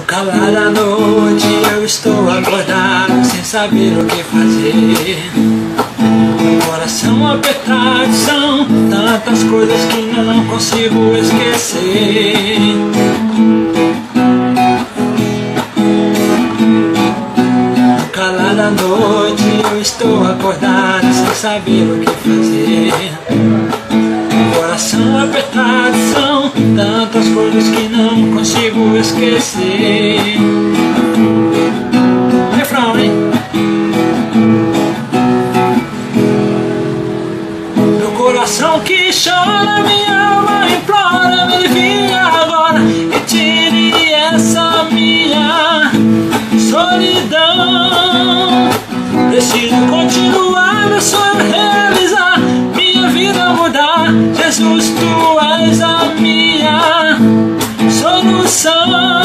calar da noite eu estou acordado sem saber o que fazer. Meu coração apertado, são tantas coisas que não consigo esquecer. No calar da noite eu estou acordado sem saber o que fazer. Coração apertado, são tantas coisas que não consigo esquecer. Refrão, hein? Meu coração que chora, minha alma implora, me envia agora e tire essa minha solidão. Preciso continuar, meu sonho realizar, minha vida mudar. Jesus, tu és a minha solução.